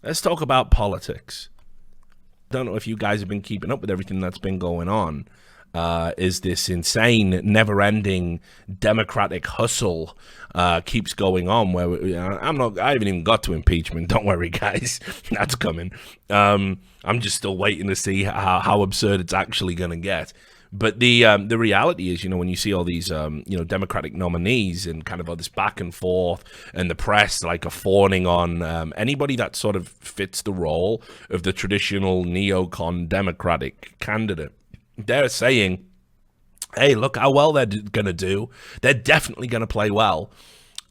Let's talk about politics. Don't know if you guys have been keeping up with everything that's been going on. Is this insane, never-ending Democratic hustle keeps going on? Where I haven't even got to impeachment. Don't worry, guys, that's coming. I'm just still waiting to see how absurd it's actually going to get. But the reality is, when you see all these Democratic nominees and kind of all this back and forth, and the press like are fawning on anybody that sort of fits the role of the traditional neocon Democratic candidate, they're saying, hey, look how well they're going to do. They're definitely going to play well.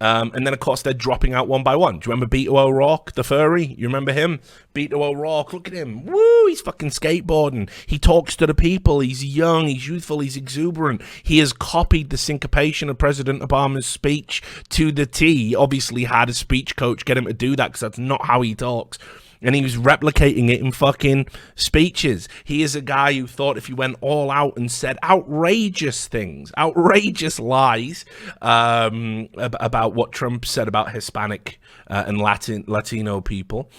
And then, of course, they're dropping out one by one. Do you remember Beto O'Rourke, the furry? You remember him? Beto O'Rourke, look at him. Woo, he's fucking skateboarding. He talks to the people. He's young, he's youthful, he's exuberant. He has copied the syncopation of President Obama's speech to the T. He obviously had a speech coach get him to do that because that's not how he talks. And he was replicating it in fucking speeches. He is a guy who thought if he went all out and said outrageous things, outrageous lies about what Trump said about Hispanic and Latino people,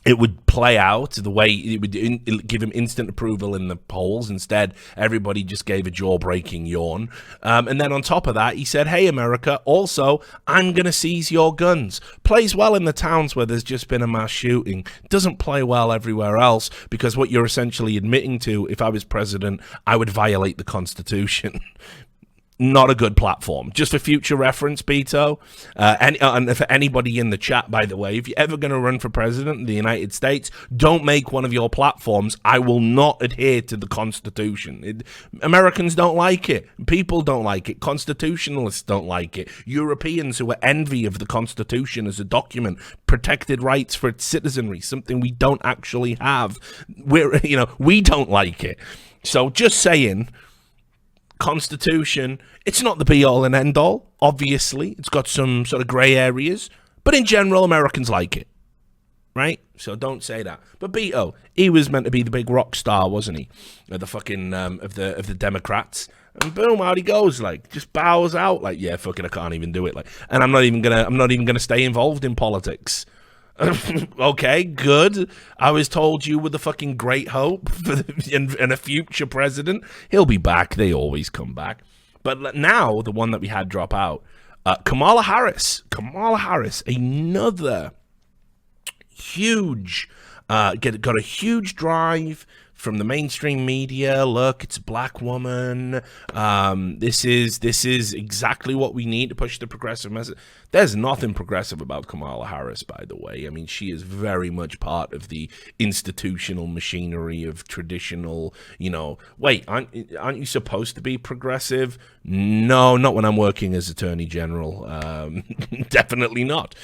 it would play out the way it would give him instant approval in the polls. Instead, everybody just gave a jaw-breaking yawn. And then on top of that, he said, hey, America, also, I'm going to seize your guns. Plays well in the towns where there's just been a mass shooting. Doesn't play well everywhere else, because what you're essentially admitting to, if I was president, I would violate the Constitution. Not a good platform. Just for future reference, Beto, and for anybody in the chat, by the way, if you're ever going to run for president of the United States, don't make one of your platforms, I will not adhere to the Constitution. Americans don't like it. People don't like it. Constitutionalists don't like it. Europeans who are envy of the Constitution as a document, protected rights for its citizenry, something we don't actually have. We don't like it. So just saying, Constitution, it's not the be-all and end-all, obviously. It's got some sort of grey areas, but in general, Americans like it, right? So don't say that. But Beto, he was meant to be the big rock star, wasn't he? Of the fucking, of the Democrats. And boom, out he goes, like, just bows out, like, yeah, fucking, I can't even do it. Like, and I'm not even gonna stay involved in politics. Okay, good. I was told you were the fucking great hope for and a future president. He'll be back. They always come back. But now, the one that we had drop out, Kamala Harris. Kamala Harris, another huge, got a huge drive from the mainstream media. Look, it's a black woman. This is exactly what we need to push the progressive message. There's nothing progressive about Kamala Harris, by the way. I mean, she is very much part of the institutional machinery of traditional, wait, aren't you supposed to be progressive? No, not when I'm working as Attorney General. Definitely not.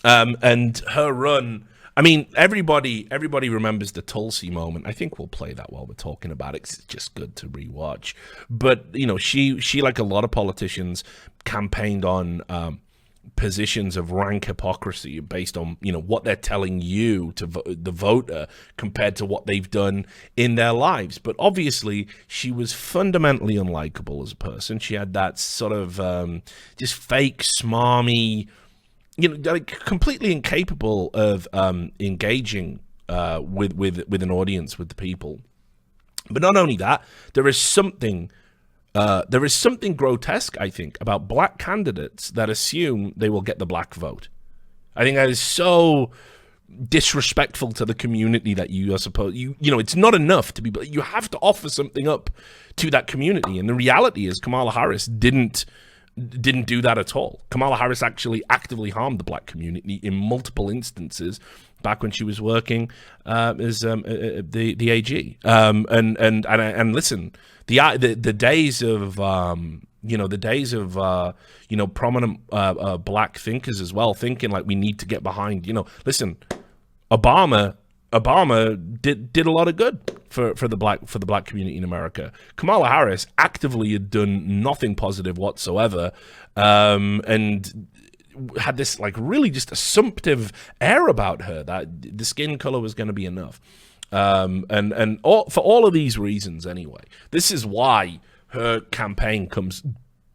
And her run, I mean, everybody remembers the Tulsi moment. I think we'll play that while we're talking about it, 'cause it's just good to rewatch. But, she like a lot of politicians, campaigned on positions of rank hypocrisy based on, what they're telling you, to the voter, compared to what they've done in their lives. But obviously, she was fundamentally unlikable as a person. She had that sort of just fake, smarmy, like completely incapable of engaging with an audience, with the people. But not only that, there is something grotesque, I think, about black candidates that assume they will get the black vote. I think that is so disrespectful to the community that you are supposed, it's not enough to be, you have to offer something up to that community. And the reality is Kamala Harris didn't do that at all. Kamala Harris actually actively harmed the black community in multiple instances back when she was working as the AG. And listen, the days of prominent black thinkers as well, thinking like we need to get behind. Listen, Obama did a lot of good for the black community in America. Kamala Harris actively had done nothing positive whatsoever, and had this like really just assumptive air about her that the skin color was going to be enough. For all of these reasons, anyway, this is why her campaign comes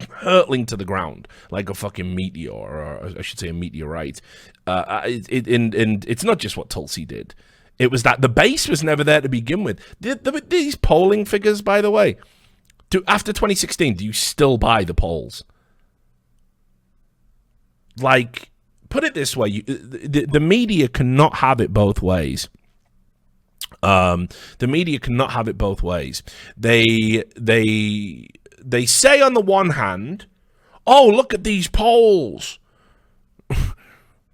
hurtling to the ground like a fucking meteor, or I should say a meteorite. And it's not just what Tulsi did. It was that the base was never there to begin with. These polling figures, by the way, after 2016, do you still buy the polls? Like, put it this way, the media cannot have it both ways. The media cannot have it both ways. They say on the one hand, oh, look at these polls.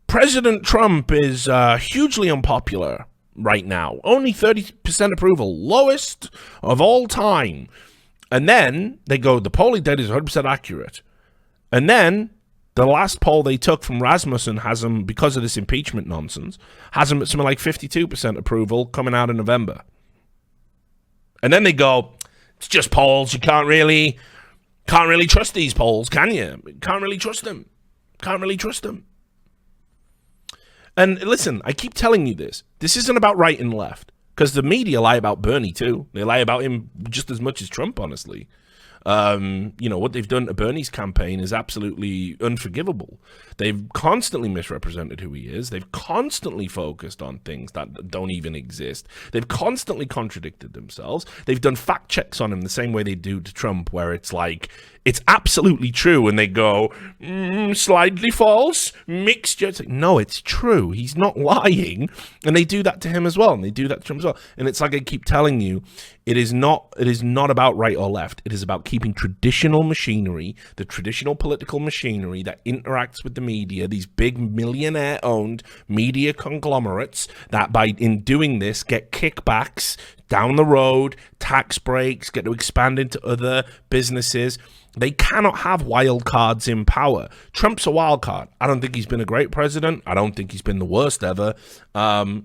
President Trump is hugely unpopular right now. Only 30% approval, lowest of all time. And then they go, the polling data is 100% accurate. And then the last poll they took from Rasmussen has him, because of this impeachment nonsense, has him at something like 52% approval coming out in November. And then they go, it's just polls. You can't really trust these polls, can you? Can't really trust them. Can't really trust them. And listen, I keep telling you this. This isn't about right and left, because the media lie about Bernie too. They lie about him just as much as Trump, honestly. What they've done to Bernie's campaign is absolutely unforgivable. They've constantly misrepresented who he is. They've constantly focused on things that don't even exist. They've constantly contradicted themselves. They've done fact checks on him the same way they do to Trump, where it's like, it's absolutely true, and they go, slightly false, mixture. It's like, no, it's true. He's not lying. And they do that to him as well, and they do that to Trump as well. And it's like I keep telling you, it is not about right or left. It is about keeping traditional machinery, the traditional political machinery that interacts with the media, these big millionaire-owned media conglomerates that in doing this get kickbacks down the road, tax breaks, get to expand into other businesses. They cannot have wild cards in power. Trump's a wild card. I don't think he's been a great president. I don't think he's been the worst ever. But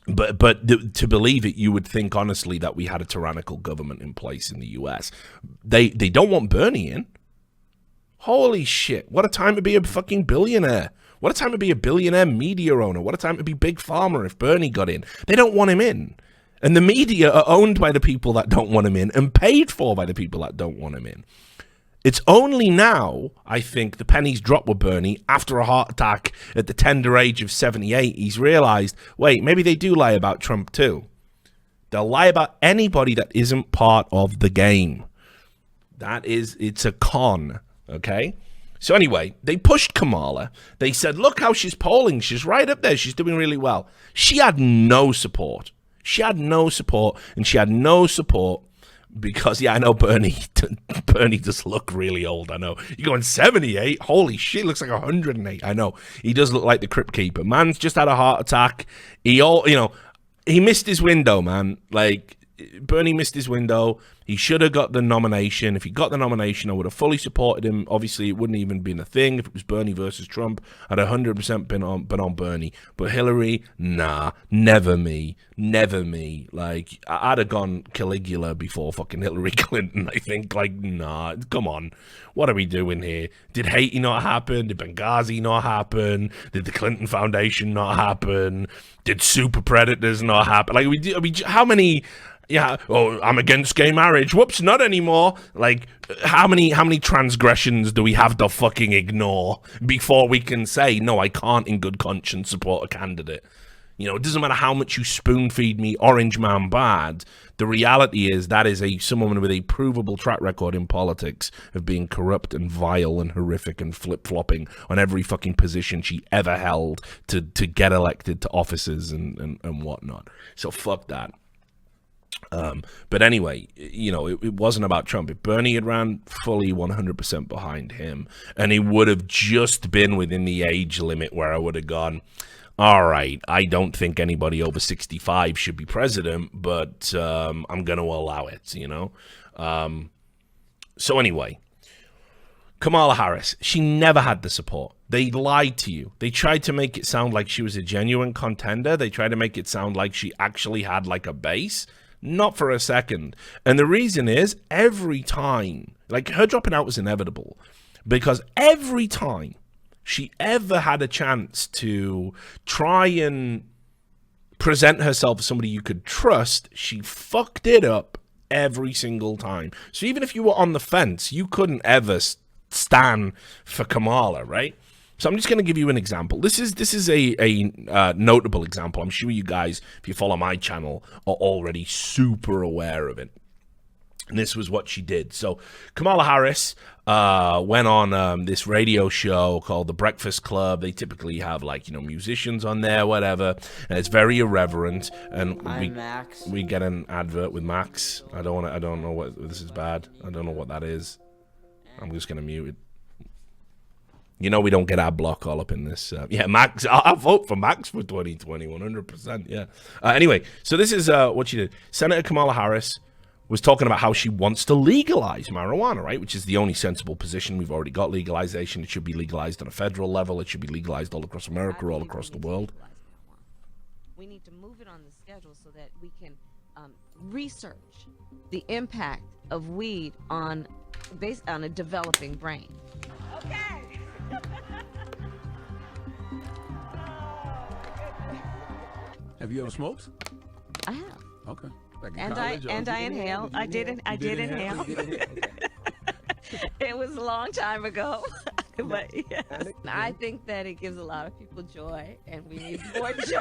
to believe it, you would think, honestly, that we had a tyrannical government in place in the U.S. They don't want Bernie in. Holy shit. What a time to be a fucking billionaire. What a time to be a billionaire media owner. What a time to be Big Pharma if Bernie got in. They don't want him in. And the media are owned by the people that don't want him in and paid for by the people that don't want him in. It's only now, I think, the pennies drop with Bernie after a heart attack at the tender age of 78. He's realized, wait, maybe they do lie about Trump too. They'll lie about anybody that isn't part of the game. It's a con, okay? So anyway, they pushed Kamala. They said, look how she's polling. She's right up there. She's doing really well. She had no support. She had no support, and she had no support because, I know Bernie does look really old. I know. You're going 78? Holy shit, looks like 108. I know. He does look like the Crypt Keeper. Man's just had a heart attack. He missed his window, man. Like, Bernie missed his window. He should have got the nomination. If he got the nomination, I would have fully supported him. Obviously, it wouldn't even been a thing if it was Bernie versus Trump. I'd 100% been on Bernie. But Hillary, nah, never me. Never me. Like, I'd have gone Caligula before fucking Hillary Clinton, I think. Like, nah, come on. What are we doing here? Did Haiti not happen? Did Benghazi not happen? Did the Clinton Foundation not happen? Did super predators not happen? Like, how many... Yeah, oh, I'm against gay marriage. Whoops, not anymore. Like, how many transgressions do we have to fucking ignore before we can say, no, I can't in good conscience support a candidate? You know, it doesn't matter how much you spoon feed me Orange Man bad. The reality is that is someone with a provable track record in politics of being corrupt and vile and horrific and flip-flopping on every fucking position she ever held to get elected to offices and whatnot. So fuck that. But anyway, it wasn't about Trump. If Bernie had ran fully 100% behind him, and he would have just been within the age limit where I would have gone, all right, I don't think anybody over 65 should be president, but I'm going to allow it, So anyway, Kamala Harris, she never had the support. They lied to you. They tried to make it sound like she was a genuine contender. They tried to make it sound like she actually had like a base. Not for a second. And the reason is, every time, like, her dropping out was inevitable, because every time she ever had a chance to try and present herself as somebody you could trust, she fucked it up every single time. So even if you were on the fence, you couldn't ever stand for Kamala, right? So I'm just going to give you an example. This is a notable example. I'm sure you guys, if you follow my channel, are already super aware of it. And this was what she did. So Kamala Harris went on this radio show called The Breakfast Club. They typically have, like, you know, musicians on there, whatever. And it's very irreverent. And we get an advert with Max. I don't know what this is bad. I don't know what that is. I'm just gonna mute it. You know we don't get ad block all up in this. Yeah, Max. I'll vote for Max for 2020, 100%. Yeah. Anyway, so this is what she did. Senator Kamala Harris was talking about how she wants to legalize marijuana, right? Which is the only sensible position. We've already got legalization. It should be legalized on a federal level. It should be legalized all across America, all across the world. We need to move it on the schedule so that we can research the impact of weed based on a developing brain. Okay. Have you ever smoked? I have. Okay. And I inhale. I did inhale. It was a long time ago, but yes. I think that it gives a lot of people joy, and we need more joy.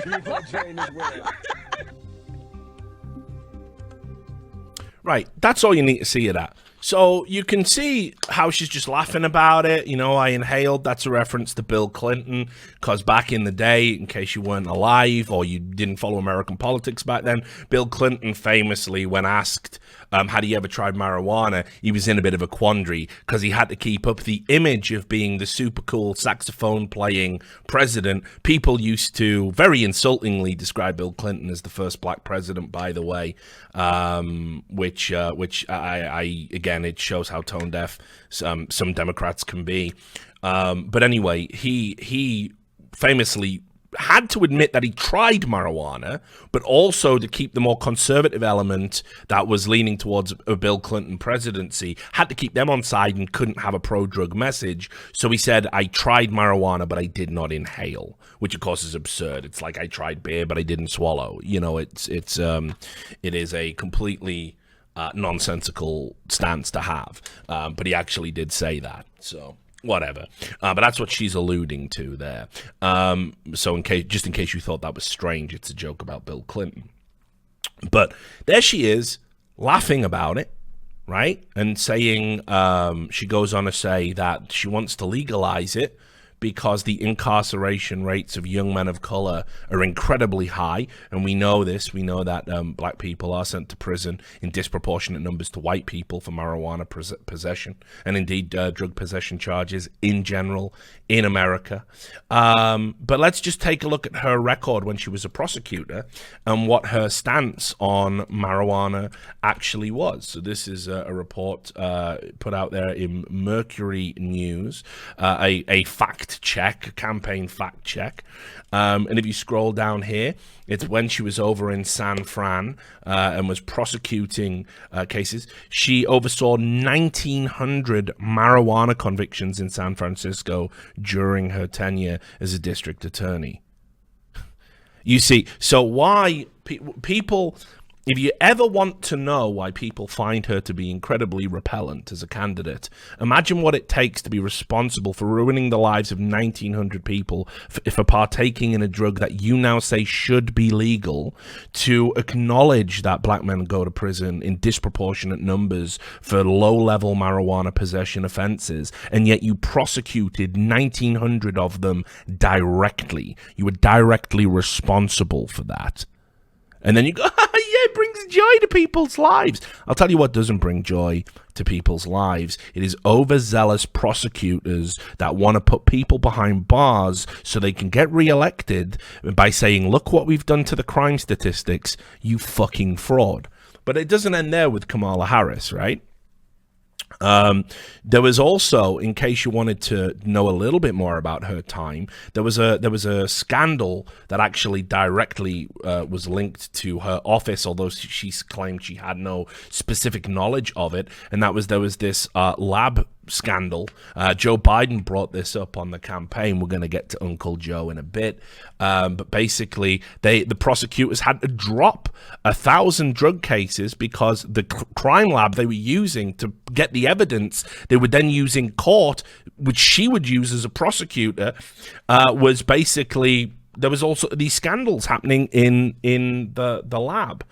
We need more joy in this world. Right, that's all you need to see of that. So you can see how she's just laughing about it. You know, I inhaled. That's a reference to Bill Clinton, because back in the day, in case you weren't alive or you didn't follow American politics back then, Bill Clinton famously, when asked, had he ever tried marijuana, he was in a bit of a quandary because he had to keep up the image of being the super cool saxophone playing president. People used to very insultingly describe Bill Clinton as the first black president, by the way, which I again, it shows how tone deaf some Democrats can be. But anyway, he famously had to admit that he tried marijuana, but also to keep the more conservative element that was leaning towards a Bill Clinton presidency, had to keep them on side and couldn't have a pro-drug message. So he said, I tried marijuana, but I did not inhale, which of course is absurd. It's like I tried beer, but I didn't swallow. You know, it is a completely nonsensical stance to have. But he actually did say that. So whatever, but that's what she's alluding to there. So in case you thought that was strange, it's a joke about Bill Clinton. But there she is laughing about it, right? And saying, she goes on to say that she wants to legalize it because the incarceration rates of young men of color are incredibly high. And we know this. We know that black people are sent to prison in disproportionate numbers to white people for marijuana possession, and indeed drug possession charges in general in America. But let's just take a look at her record when she was a prosecutor and what her stance on marijuana actually was. So this is a report put out there in Mercury News, a campaign fact check. And if you scroll down here, it's when she was over in San Fran and was prosecuting cases. She oversaw 1,900 marijuana convictions in San Francisco during her tenure as a district attorney. You see, so why people... If you ever want to know why people find her to be incredibly repellent as a candidate, imagine what it takes to be responsible for ruining the lives of 1,900 people for partaking in a drug that you now say should be legal, to acknowledge that black men go to prison in disproportionate numbers for low-level marijuana possession offenses, and yet you prosecuted 1,900 of them directly. You were directly responsible for that. And then you go, yeah, it brings joy to people's lives. I'll tell you what doesn't bring joy to people's lives. It is overzealous prosecutors that want to put people behind bars so they can get reelected by saying, look what we've done to the crime statistics, you fucking fraud. But it doesn't end there with Kamala Harris, right? There was also, in case you wanted to know a little bit more about her time, there was a scandal that actually directly was linked to her office, although she claimed she had no specific knowledge of it, and that was there was this lab scandal. Joe Biden brought this up on the campaign. We're going to get to Uncle Joe in a bit. But basically, the prosecutors had to drop 1,000 drug cases because the crime lab they were using to get the evidence they would then use in court, which she would use as a prosecutor, was basically, there was also these scandals happening in the lab.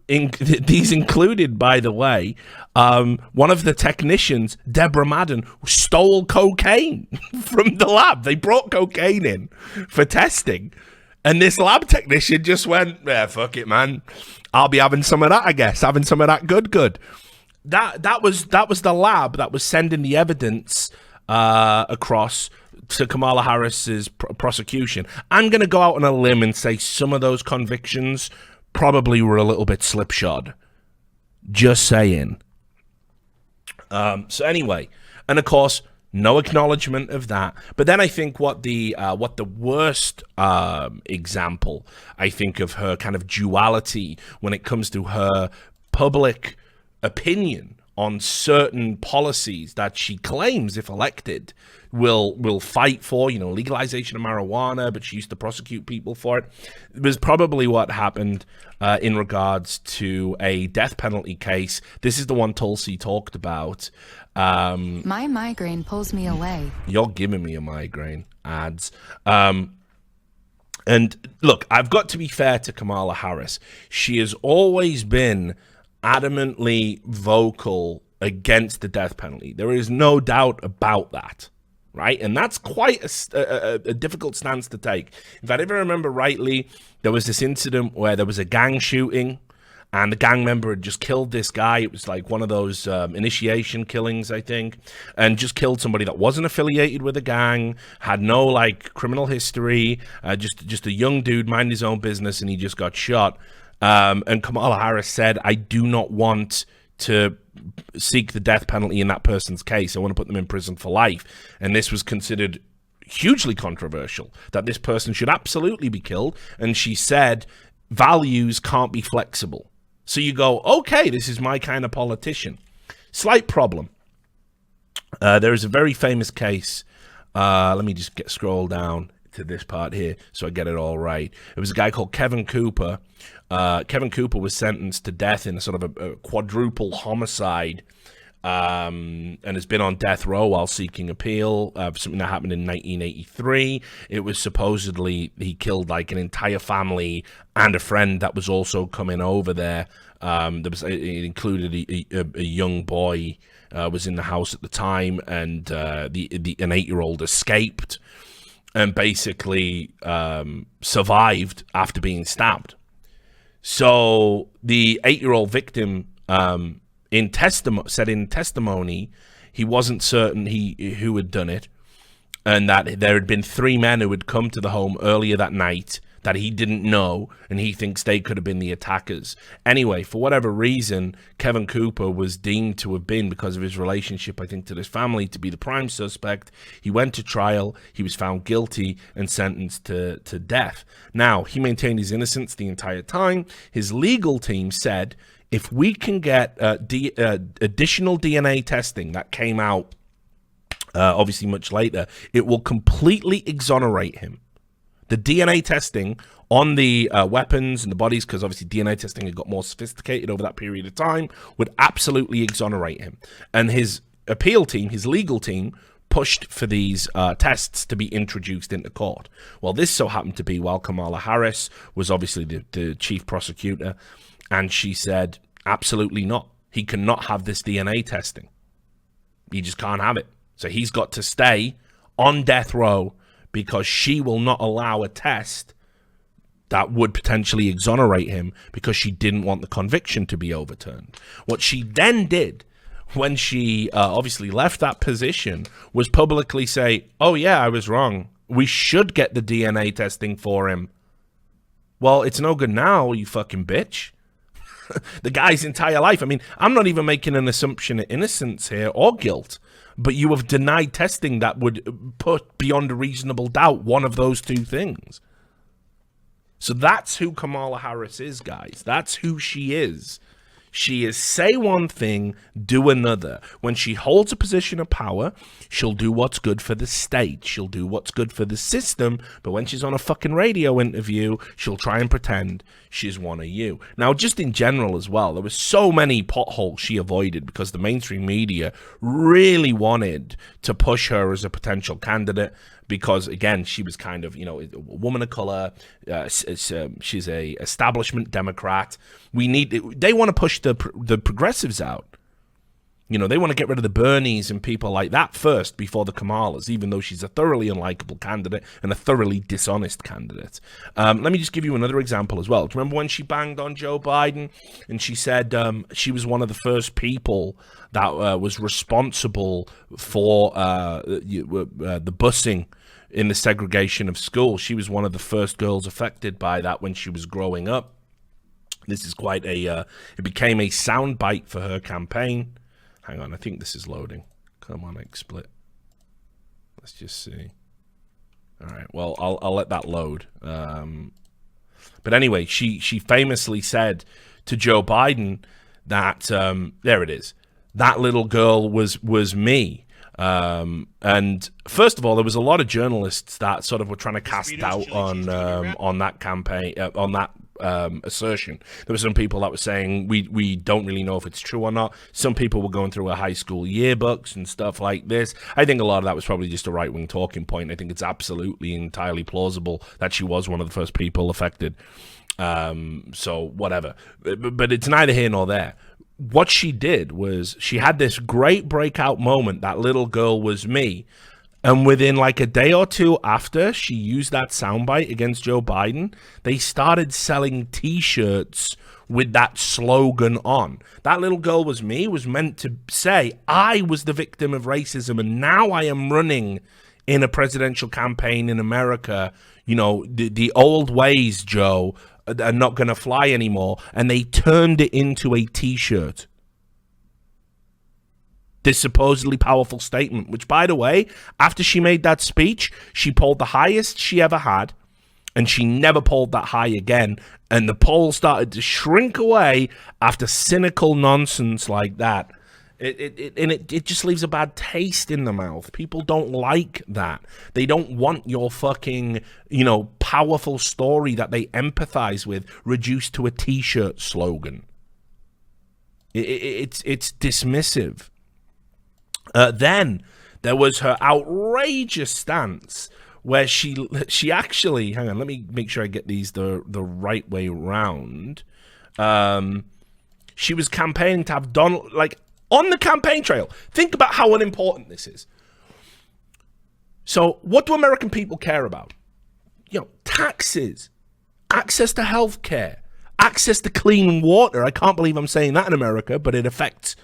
These included, by the way, one of the technicians, Deborah Madden, stole cocaine from the lab. They brought cocaine in for testing. And this lab technician just went, yeah, fuck it, man. I'll be having some of that, I guess. Having some of that good. That was the lab that was sending the evidence across to Kamala Harris's prosecution. I'm going to go out on a limb and say some of those convictions probably were a little bit slipshod. Just saying. So anyway, and of course, no acknowledgement of that. But then I think what the worst example, I think, of her kind of duality when it comes to her public opinion on certain policies that she claims, if elected, will fight for, legalization of marijuana, but she used to prosecute people for it. It was probably what happened in regards to a death penalty case. This is the one Tulsi talked about. My migraine pulls me away. You're giving me a migraine, ads. And look, I've got to be fair to Kamala Harris. She has always been adamantly vocal against the death penalty. There is no doubt about that, right? And that's quite a difficult stance to take. If I ever remember rightly, there was this incident where there was a gang shooting and the gang member had just killed this guy. It was like one of those initiation killings, I think, and just killed somebody that wasn't affiliated with a gang, had no like criminal history, just a young dude, minding his own business, and he just got shot. And Kamala Harris said, I do not want to seek the death penalty in that person's case. I want to put them in prison for life. And this was considered hugely controversial, that this person should absolutely be killed. And she said, values can't be flexible. So you go, okay, this is my kind of politician. Slight problem. There is a very famous case. Let me just scroll down to this part here so I get it all right. It was a guy called Kevin Cooper. Kevin Cooper was sentenced to death in a sort of a quadruple homicide, and has been on death row while seeking appeal for something that happened in 1983. It was supposedly he killed like an entire family and a friend that was also coming over there. It included a young boy was in the house at the time, and an 8-year-old escaped and basically survived after being stabbed. So the 8-year-old victim said in testimony he wasn't certain who had done it, and that there had been 3 men who had come to the home earlier that night that he didn't know, and he thinks they could have been the attackers. Anyway, for whatever reason, Kevin Cooper was deemed to have been, because of his relationship, I think, to this family, to be the prime suspect. He went to trial, he was found guilty, and sentenced to death. Now, he maintained his innocence the entire time. His legal team said, if we can get additional DNA testing that came out, obviously much later, it will completely exonerate him. The DNA testing on the weapons and the bodies, because obviously DNA testing had got more sophisticated over that period of time, would absolutely exonerate him. And his appeal team, his legal team, pushed for these tests to be introduced into court. Well, this so happened to be while Kamala Harris was obviously the chief prosecutor, and she said, absolutely not. He cannot have this DNA testing. He just can't have it. So he's got to stay on death row, because she will not allow a test that would potentially exonerate him, because she didn't want the conviction to be overturned. What she then did when she obviously left that position was publicly say, oh yeah, I was wrong. We should get the DNA testing for him. Well, it's no good now, you fucking bitch. The guy's entire life. I mean, I'm not even making an assumption of innocence here or guilt, but you have denied testing that would put beyond a reasonable doubt one of those two things. So that's who Kamala Harris is, guys. That's who she is. She is say one thing, do another. When she holds a position of power, she'll do what's good for the state. She'll do what's good for the system. But when she's on a fucking radio interview, she'll try and pretend she's one of you. Now, just in general as well, there were so many potholes she avoided because the mainstream media really wanted to push her as a potential candidate. Because again, she was kind of, a woman of color. She's a establishment Democrat. They want to push the progressives out. They want to get rid of the Bernies and people like that first before the Kamalas, even though she's a thoroughly unlikable candidate and a thoroughly dishonest candidate. Let me just give you another example as well. Do you remember when she banged on Joe Biden and she said she was one of the first people that was responsible for the busing in the segregation of schools? She was one of the first girls affected by that when she was growing up. This is quite it became a soundbite for her campaign. Hang on, I think this is loading. Come on, XSplit. Let's just see. All right, well, I'll let that load. But anyway, she famously said to Joe Biden that, there it is, that little girl was me. And first of all, there was a lot of journalists that sort of were trying to cast doubt on that campaign, on that assertion. There were some people that were saying we don't really know if it's true or not. Some people were going through her high school yearbooks and stuff like this. I think a lot of that was probably just a right-wing talking point. I think it's absolutely entirely plausible that she was one of the first people affected. So whatever, but it's neither here nor there. What she did was she had this great breakout moment, that little girl was me. And within like a day or two after she used that soundbite against Joe Biden, they started selling T-shirts with that slogan on. That little girl was me was meant to say, I was the victim of racism and now I am running in a presidential campaign in America. The old ways, Joe, are not going to fly anymore. And they turned it into a T-shirt. This supposedly powerful statement, which, by the way, after she made that speech, she polled the highest she ever had, and she never polled that high again. And the poll started to shrink away after cynical nonsense like that. It just leaves a bad taste in the mouth. People don't like that. They don't want your fucking, powerful story that they empathize with reduced to a T-shirt slogan. It's dismissive. Then there was her outrageous stance where she actually, hang on, let me make sure I get these the right way round. She was campaigning to have Donald, on the campaign trail. Think about how unimportant this is. So what do American people care about? Taxes, access to health care, access to clean water. I can't believe I'm saying that in America, but it affects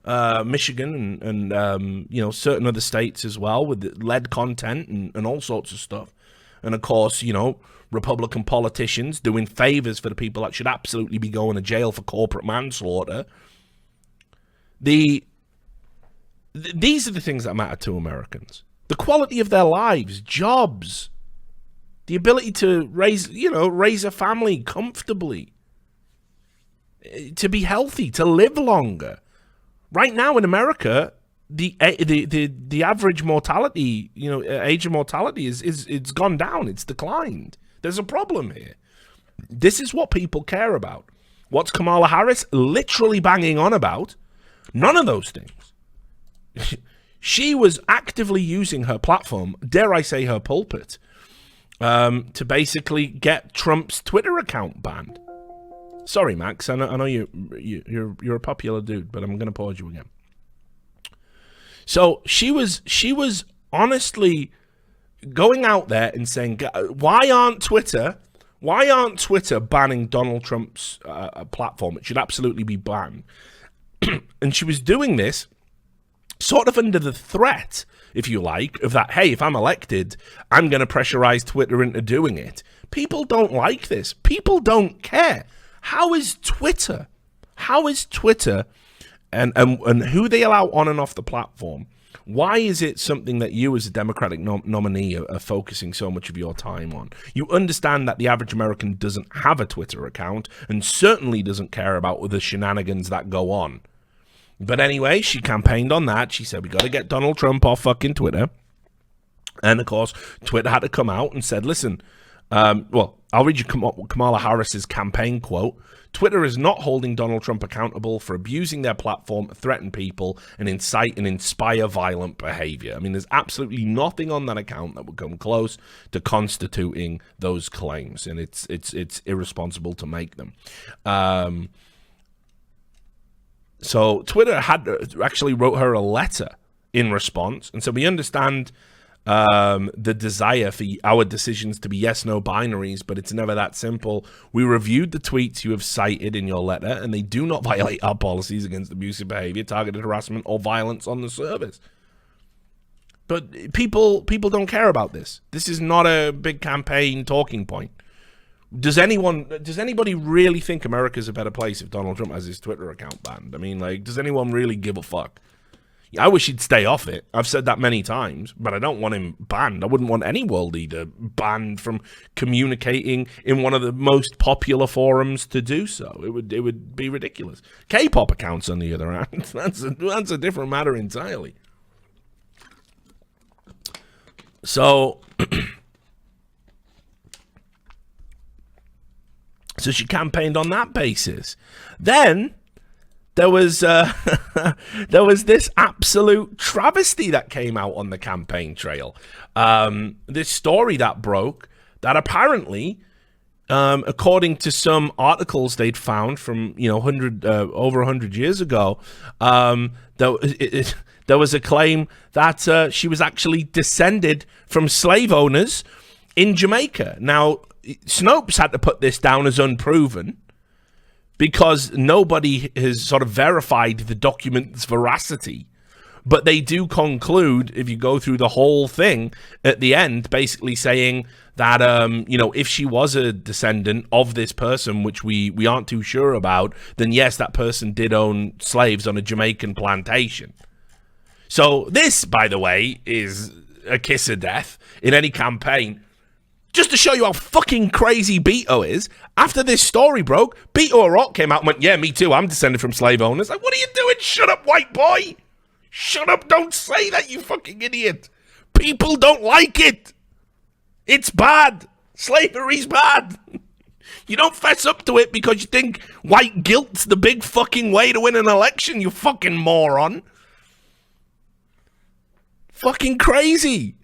Michigan and certain other states as well with lead content and all sorts of stuff. And of course, Republican politicians doing favors for the people that should absolutely be going to jail for corporate manslaughter. These are the things that matter to Americans. The quality of their lives, jobs, the ability to raise a family comfortably, to be healthy, to live longer. Right now in America, the average mortality, age of mortality it's gone down. It's declined. There's a problem here. This is what people care about. What's Kamala Harris literally banging on about? None of those things. She was actively using her platform, dare I say her pulpit, to basically get Trump's Twitter account banned. Sorry, Max. I know you're a popular dude, but I'm going to pause you again. So she was honestly going out there and saying, why aren't Twitter banning Donald Trump's platform? It should absolutely be banned. And she was doing this sort of under the threat, if you like, of that, hey, if I'm elected, I'm going to pressurize Twitter into doing it. People don't like this. People don't care. How is Twitter and who they allow on and off the platform? Why is it something that you as a Democratic nominee are focusing so much of your time on? You understand that the average American doesn't have a Twitter account and certainly doesn't care about the shenanigans that go on. But anyway, she campaigned on that. She said, we got to get Donald Trump off fucking Twitter. And, of course, Twitter had to come out and said, listen, well, I'll read you Kamala Harris's campaign quote. Twitter is not holding Donald Trump accountable for abusing their platform to threaten people and incite and inspire violent behavior. I mean, there's absolutely nothing on that account that would come close to constituting those claims, and it's irresponsible to make them. So Twitter had actually wrote her a letter in response, and so we understand the desire for our decisions to be yes/no binaries, but it's never that simple. We reviewed the tweets you have cited in your letter, and they do not violate our policies against abusive behavior, targeted harassment, or violence on the service. But people don't care about this. This is not a big campaign talking point. Does anybody really think America's a better place if Donald Trump has his Twitter account banned? I mean, like, does anyone really give a fuck? I wish he'd stay off it. I've said that many times, but I don't want him banned. I wouldn't want any world leader banned from communicating in one of the most popular forums to do so. It would be ridiculous. K-pop accounts, on the other hand, that's a different matter entirely. So, so she campaigned on that basis. Then there was this absolute travesty that came out on the campaign trail. This story that broke that apparently, according to some articles they'd found from over 100 years ago, there was a claim that she was actually descended from slave owners in Jamaica. Now, Snopes had to put this down as unproven, because nobody has sort of verified the document's veracity. But they do conclude, if you go through the whole thing, at the end, basically saying that, if she was a descendant of this person, which we aren't too sure about, then yes, that person did own slaves on a Jamaican plantation. So this, by the way, is a kiss of death in any campaign. Just to show you how fucking crazy Beto is, after this story broke, Beto O'Rourke came out and went, yeah, me too, I'm descended from slave owners. Like, what are you doing? Shut up, white boy. Shut up, don't say that, you fucking idiot. People don't like it. It's bad. Slavery's bad. You don't fess up to it because you think white guilt's the big fucking way to win an election, you fucking moron. Fucking crazy.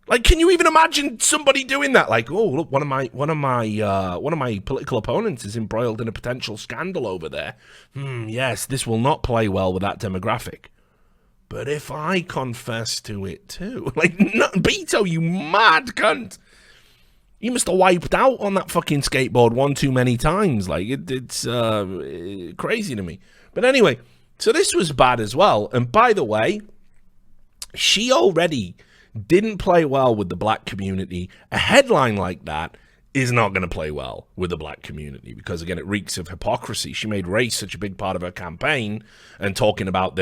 Like, can you even imagine somebody doing that? Like, oh, look, one of my political opponents is embroiled in a potential scandal over there. Yes, this will not play well with that demographic. But if I confess to it too, like, no, Beto, you mad cunt, you must have wiped out on that fucking skateboard one too many times. Like, it's crazy to me. But anyway, so this was bad as well. And by the way, she already didn't play well with the black community. A headline like that is not going to play well with the black community because, again, it reeks of hypocrisy. She made race such a big part of her campaign and talking about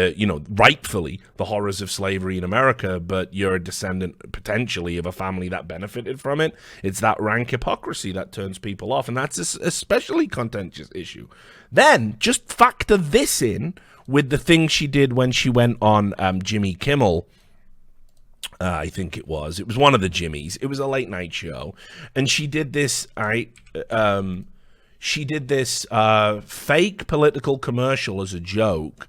rightfully the horrors of slavery in America, but you're a descendant potentially of a family that benefited from it. It's that rank hypocrisy that turns people off, and that's an especially contentious issue. Then just factor this in with the thing she did when she went on Jimmy Kimmel. I think it was one of the Jimmys. It was a late night show, and she did this. She did this fake political commercial as a joke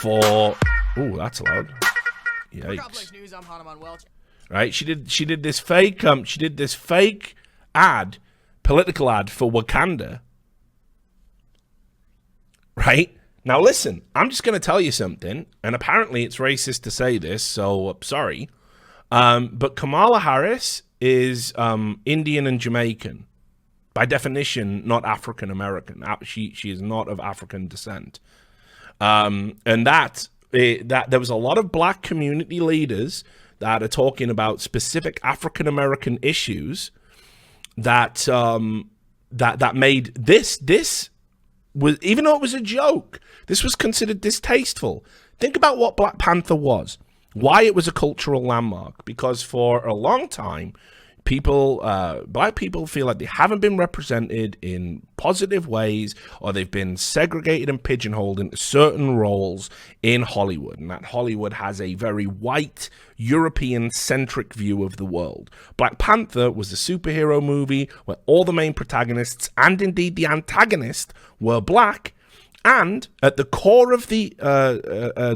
for. Oh, that's loud. Yikes! News, I'm Hanuman Welch. Right? She did this fake. She did this fake ad, political ad for Wakanda. Right? Now listen, I'm just going to tell you something, and apparently it's racist to say this, so sorry. But Kamala Harris is Indian and Jamaican. By definition, not African American. She is not of African descent. And that there was a lot of black community leaders that are talking about specific African American issues that that made this was, even though it was a joke, this was considered distasteful. Think about what Black Panther was. Why it was a cultural landmark? Because for a long time, people, black people feel like they haven't been represented in positive ways, or they've been segregated and pigeonholed into certain roles in Hollywood, and that Hollywood has a very white, European-centric view of the world. Black Panther was a superhero movie where all the main protagonists, and indeed the antagonist, were black, and at the core of the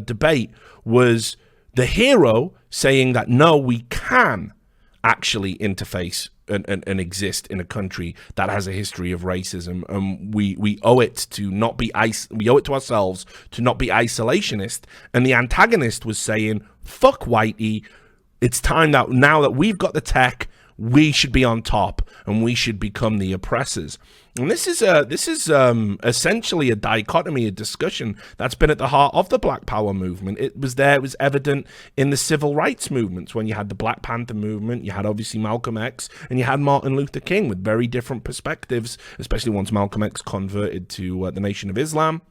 debate was the hero saying that, no, we can actually interface and exist in a country that has a history of racism, and we owe it to not be we owe it to ourselves to not be isolationist. And the antagonist was saying, fuck whitey, it's time that now that we've got the tech, we should be on top and we should become the oppressors. And this is essentially a dichotomy, a discussion that's been at the heart of the Black Power movement. It was evident in the civil rights movements when you had the Black Panther movement, you had obviously Malcolm X, and you had Martin Luther King with very different perspectives, especially once Malcolm X converted to the Nation of Islam.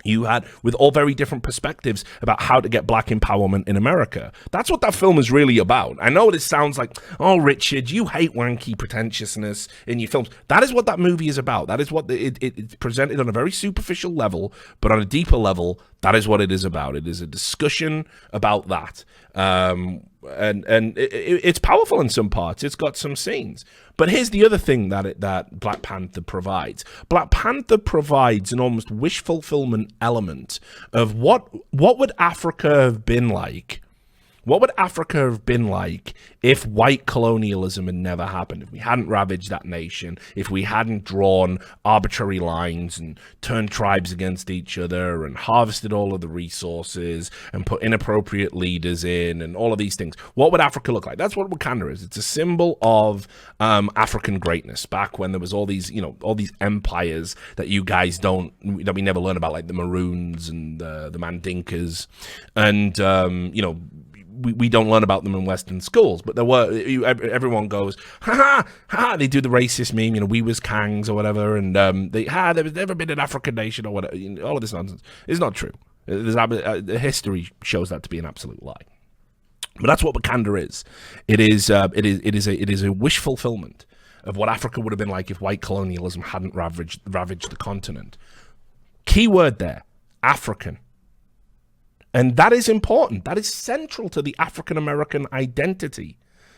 You had with all very different perspectives about how to get black empowerment in America. That's what that film is really about. I know it sounds like, oh, Richard, you hate wanky pretentiousness in your films. That is what that movie is about. That is what it's presented on a very superficial level, but on a deeper level, that is what it is about. It is a discussion about that. It's powerful in some parts. It's got some scenes. But here's the other thing that Black Panther provides. Black Panther provides an almost wish fulfillment element of what would Africa have been like. What would Africa have been like if white colonialism had never happened, if we hadn't ravaged that nation, if we hadn't drawn arbitrary lines and turned tribes against each other and harvested all of the resources and put inappropriate leaders in and all of these things? What would Africa look like? That's what Wakanda is. It's a symbol of African greatness back when there was all these empires that you guys that we never learn about, like the Maroons and the Mandinkas, and we don't learn about them in Western schools, but everyone goes, ha ha ha, they do the racist meme, we was Kangs or whatever, and there's never been an African nation or whatever, all of this nonsense. It's not true. The history shows that to be an absolute lie. But that's what Wakanda is. It is a wish fulfillment of what Africa would have been like if white colonialism hadn't ravaged the continent. Key word there, African. And that is important. That is central to the African-American identity,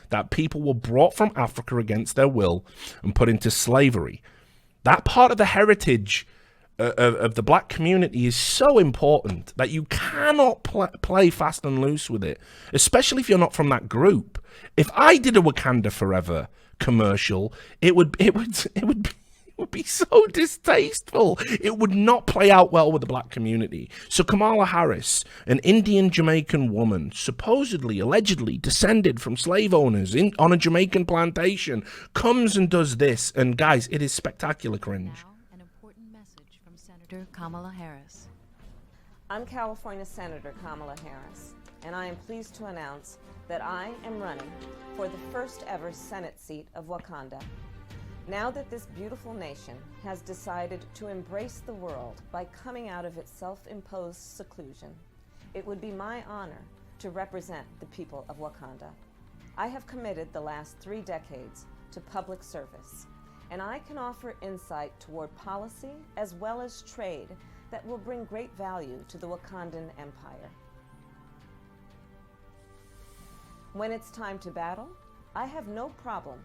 that people were brought from Africa against their will and put into slavery. That part of the heritage of the black community is so important that you cannot play fast and loose with it, especially if you're not from that group. If I did a Wakanda Forever commercial, it would be so distasteful. It would not play out well with the black community. So Kamala Harris, an Indian Jamaican woman, supposedly, allegedly descended from slave owners on a Jamaican plantation, comes and does this. And guys, it is spectacular cringe. Now, an important message from Senator Kamala Harris. I'm California Senator Kamala Harris, and I am pleased to announce that I am running for the first ever Senate seat of Wakanda. Now that this beautiful nation has decided to embrace the world by coming out of its self-imposed seclusion, it would be my honor to represent the people of Wakanda. I have committed the last 3 decades to public service, and I can offer insight toward policy as well as trade that will bring great value to the Wakandan Empire. When it's time to battle, I have no problem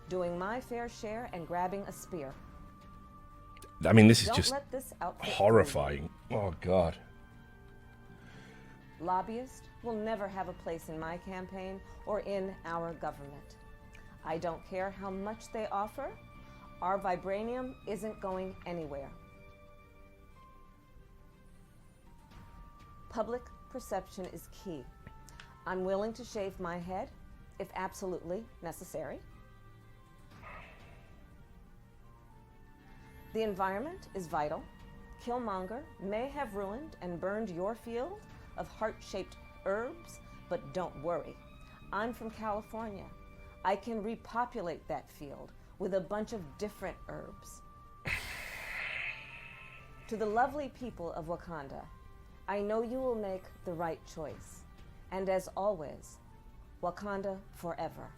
doing my fair share and grabbing a spear. I mean, this is Don't just let this outfit horrifying. Oh, God. Lobbyists will never have a place in my campaign or in our government. I don't care how much they offer. Our vibranium isn't going anywhere. Public perception is key. I'm willing to shave my head if absolutely necessary. The environment is vital. Killmonger may have ruined and burned your field of heart-shaped herbs, but don't worry. I'm from California. I can repopulate that field with a bunch of different herbs. To the lovely people of Wakanda, I know you will make the right choice. And as always, Wakanda forever.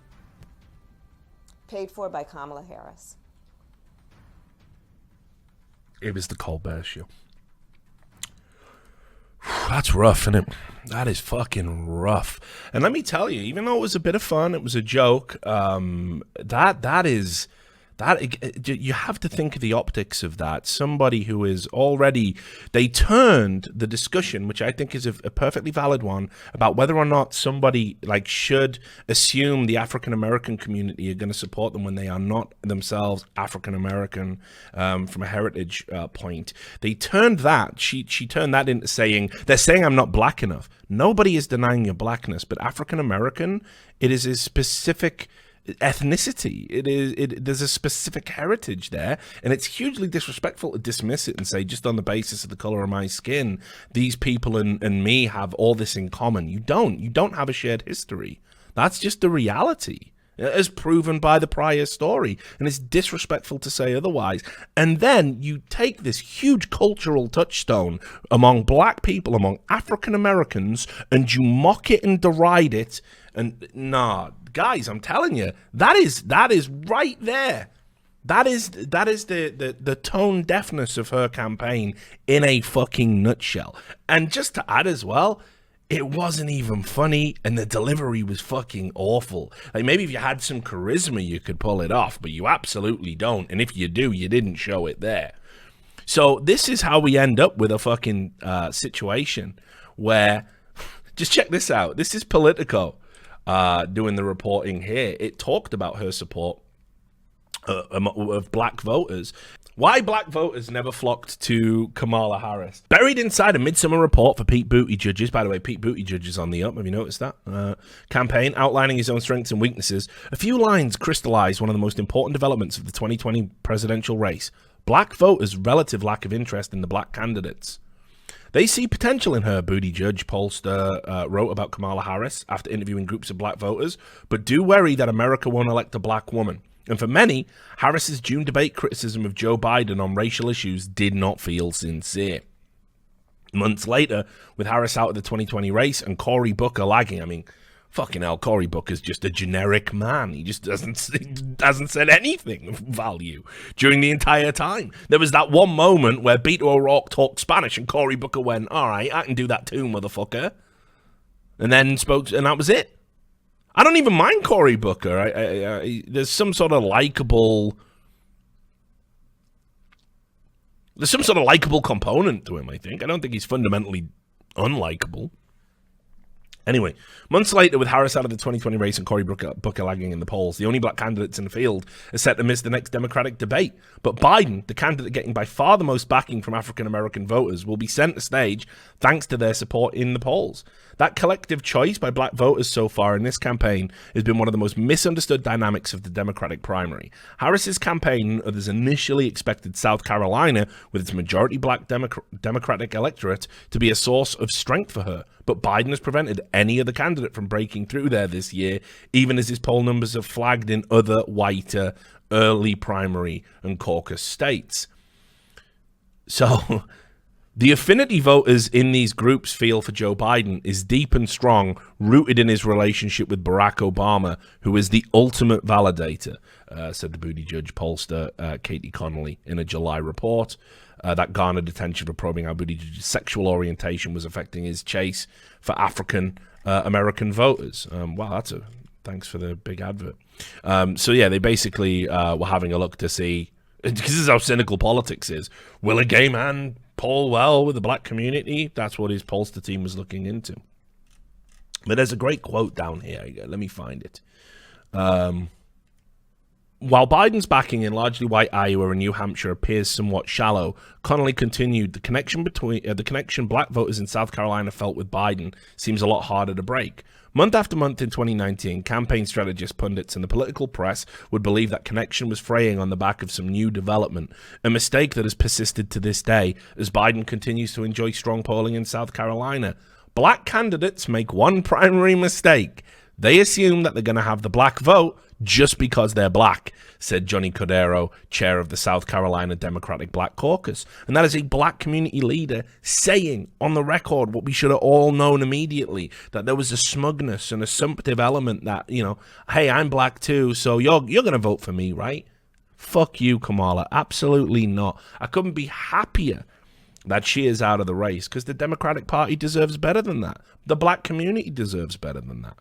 Paid for by Kamala Harris. It was the Colbert Show. That's rough, isn't it? That is fucking rough. And let me tell you, even though it was a bit of fun, it was a joke. You have to think of the optics of that. Somebody who is already, they turned the discussion, which I think is a perfectly valid one, about whether or not somebody like should assume the African American community are going to support them when they are not themselves African American from a heritage point. They turned that. She turned that into saying they're saying I'm not black enough. Nobody is denying your blackness, but African American, it is a specific ethnicity. There's a specific heritage there, and it's hugely disrespectful to dismiss it and say just on the basis of the color of my skin these people and me have all this in common. You don't have a shared history. That's just the reality as proven by the prior story, and it's disrespectful to say otherwise. And then you take this huge cultural touchstone among black people, among African Americans, and you mock it and deride it. And nah, guys, I'm telling you, that is right there. That is the tone deafness of her campaign in a fucking nutshell. And just to add as well, it wasn't even funny, and the delivery was fucking awful. Like, maybe if you had some charisma, you could pull it off, but you absolutely don't. And if you do, you didn't show it there. So this is how we end up with a fucking situation where, just check this out. This is Politico doing the reporting here. It talked about her support of black voters. Why black voters never flocked to Kamala Harris. Buried inside a midsummer report for Pete Buttigieg's, by the way, Pete Buttigieg is on the up, have you noticed that? Campaign outlining his own strengths and weaknesses. A few lines crystallize one of the most important developments of the 2020 presidential race. Black voters' relative lack of interest in the black candidates. They see potential in her, Buttigieg pollster wrote about Kamala Harris after interviewing groups of black voters, but do worry that America won't elect a black woman. And for many, Harris's June debate criticism of Joe Biden on racial issues did not feel sincere. Months later, with Harris out of the 2020 race and Cory Booker lagging, I mean, fucking hell, Cory Booker's just a generic man. He just hasn't said anything of value during the entire time. There was that one moment where Beto O'Rourke talked Spanish and Cory Booker went, all right, I can do that too, motherfucker. And then spoke, and that was it. I don't even mind Cory Booker. There's some sort of likable component to him, I think. I don't think he's fundamentally unlikable. Anyway, months later, with Harris out of the 2020 race and Cory Booker lagging in the polls, the only black candidates in the field are set to miss the next Democratic debate. But Biden, the candidate getting by far the most backing from African-American voters, will be center stage thanks to their support in the polls. That collective choice by black voters so far in this campaign has been one of the most misunderstood dynamics of the Democratic primary. Harris's campaign and others initially expected South Carolina, with its majority black Democratic electorate, to be a source of strength for her. But Biden has prevented any other candidate from breaking through there this year, even as his poll numbers have flagged in other whiter early primary and caucus states. So the affinity voters in these groups feel for Joe Biden is deep and strong, rooted in his relationship with Barack Obama, who is the ultimate validator, said the Buttigieg pollster Katie Connolly in a July report. That garnered attention for probing how Buttigieg's sexual orientation was affecting his chase for African American voters. Wow, thanks for the big advert. So yeah, they basically were having a look to see, because this is how cynical politics is. Will a gay man poll well with the black community? That's what his pollster team was looking into. But there's a great quote down here. Let me find it. While Biden's backing in largely white Iowa and New Hampshire appears somewhat shallow, Connolly continued, the connection black voters in South Carolina felt with Biden seems a lot harder to break. Month after month in 2019, campaign strategists, pundits, and the political press would believe that connection was fraying on the back of some new development, a mistake that has persisted to this day as Biden continues to enjoy strong polling in South Carolina. Black candidates make one primary mistake. They assume that they're going to have the black vote just because they're black, said Johnny Cordero, chair of the South Carolina Democratic Black Caucus. And that is a black community leader saying on the record what we should have all known immediately, that there was a smugness and assumptive element that, you know, hey, I'm black too, so you're going to vote for me, right? Fuck you, Kamala. Absolutely not. I couldn't be happier that she is out of the race, because the Democratic Party deserves better than that. The black community deserves better than that.